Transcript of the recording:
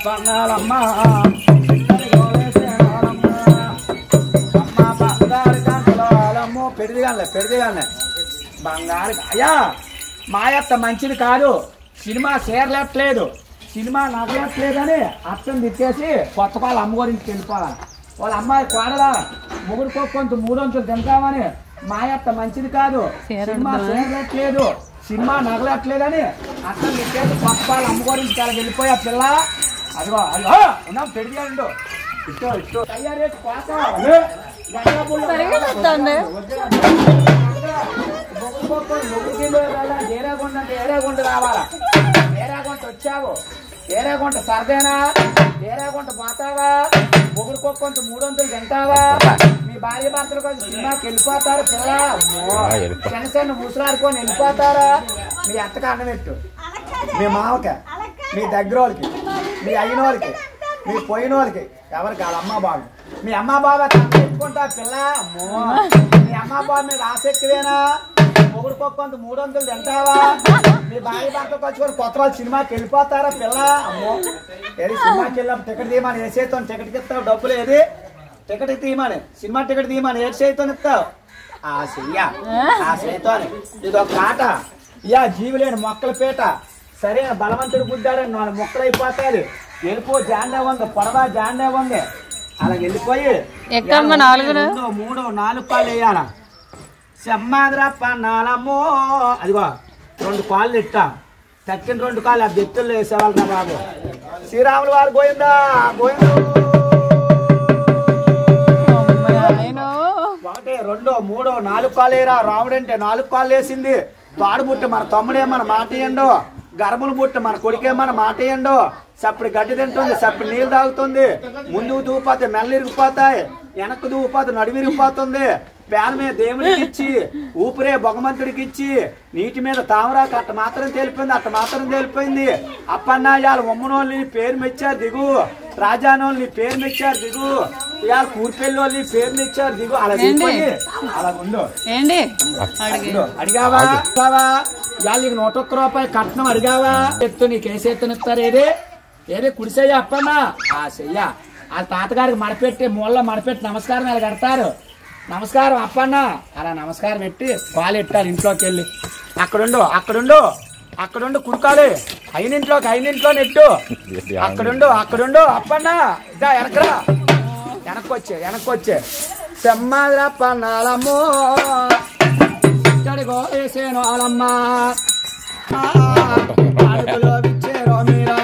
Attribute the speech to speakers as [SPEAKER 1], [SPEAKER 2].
[SPEAKER 1] పన్నాలమ్మా అమ్మ బంగారు గంటలమ్మో పెడిదిగానే బంగారు అయ్యా మాయత్త మంచిది కాదు. సినిమా చేరలేట్లేదు, సినిమా నగలేట్లేదని అర్థం తిట్టేసి కొత్త పాలు అమ్మగారింటికి వెళ్ళిపోవాలి. వాళ్ళ అమ్మాయి కోడలా ముగ్గురికో కొంత 300 తింటామని మాయత్త మంచిది కాదు. సినిమా చేరలేట్లేదు, సినిమా నగలట్లేదని అర్థం తిట్టేసి కొత్త పాలు అమ్మగారింటికి అలా వెళ్ళిపోయా పిల్ల. అదిగో అదిగో ఉన్నాం పెడిగాడు ఇష్టం తయారీ ఏరాగుంట అంటే ఏరాగుంట రావాలా. ఏరాగుంట వచ్చావు, ఏరాగుంట సరదేనా, ఏరాగుంట పోతావా, మొగుడుకోకొంత 300 తింటావా, మీ భార్య భర్తలు కొంచెం సినిమాకి వెళ్ళిపోతారు పిల్ల. చిన్న ముసలాడుకొని వెళ్ళిపోతారా. మీ అత్తకి అన్నమెట్టు, మీ మామకి, మీ దగ్గర వాళ్ళకి, మీ అయిన వాళ్ళకి, మీ పోయిన వాళ్ళకి, ఎవరికి వాళ్ళ అమ్మ బాబు, మీ అమ్మ బాబా తెచ్చుకుంటా పిల్ల. మీ అమ్మ బాబు మీద ఆసక్తివేనా, మొగుడుకోకొంత 300 తింటావా, మీ భార్య భర్తలు వచ్చుకొని కొత్త వాళ్ళు సినిమాకి వెళ్ళిపోతారా పిల్ల. అమ్మో ఏది సినిమాకి వెళ్ళినప్పుడు టికెట్ తీయమని ఏ చేస్తాం, టికెట్కి ఇస్తావు డబ్బులు, ఏది టికెట్ తీయమని, సినిమా టికెట్ తీయమని ఏ చేస్తాను ఇస్తావు. ఆ చేతో ఇది ఒక ఆట. ఇయా జీవులేని మొక్కల పీట, సరైన బలవంతుడు బుద్ధాడని 4 మొక్కలు అయిపోతాయి. వెళ్ళిపో జాండే ఉంది, పొడవా జాండే ఉంది, అలా వెళ్ళిపోయి 3 4 కాళ్ళు వేయాల. సెమ్మాదిరా పన్నాలమ్మో అదిగో 2 కాళ్ళు ఇట్టా, తక్కిన 2 కాళ్ళు ఆ బెత్తుల్లో వేసేవాళ్ళు రా బాబు. శ్రీరాములు వారు గోయిందా గోయిందు. 1 2 3 4 కాళ్ళు వేయరా. రాముడు అంటే 4 కాళ్ళు వేసింది. తాడు బుట్ట మన తమ్ముడే మన మాట ఇయ్యండు, గర్భులు బుట్ట మన కొడుకే మన మాట ఇయ్యండు. సప్పుడు గడ్డి తింటుంది, సప్పుడు నీళ్ళు తాగుతుంది. ముందుకు దూపోతే మెల్ల ఇరిగిపోతాయి, వెనక్కు దూపోతే నడుము ఇరిగిపోతుంది. పేన మీద దేవుడికి ఇచ్చి, ఊపిరే భగవంతుడికి ఇచ్చి, నీటి మీద తామరాకు అట్ట మాత్రం తేలిపోయింది. అప్పన్నాయాలు ఉమ్మనోళ్ళు పేరు మెచ్చారు దిగు, రాజానోళ్ళు పేరు మెచ్చారు దిగు, ఇవాళ కూర్పెళ్ళోళ్ళు పేరు మెచ్చారు దిగు. అలా దిగిపోయి అలా ఉండు. అడిగావా ఇవాళ నీకు 101 రూపాయలు కట్నం అడిగావా. ఎత్తు నీకు ఏ చేతునిస్తారు, ఏదే కుడిసెయ్య అప్పన్నా ఆ చెయ్య. వాళ్ళ తాతగారికి మడపెట్టి మూలలో మడపెట్టి నమస్కారం అలా కడతారు. నమస్కారం అప్పన్నా అలా నమస్కారం పెట్టి కాలు ఎట్టారు. ఇంట్లోకి వెళ్ళి అక్కడుండు కుడుకాలి. అయినింట్లో నెట్టు. అక్కడుండు అప్పన్నా ఇదా వెనకరా, వెనక్కొచ్చే సెమ్మాదిరా పన్నాలమ్మో ఇక్కడికో వేసేను వాళ్ళమ్మా అడుగులో ఇచ్చేరో మీరా.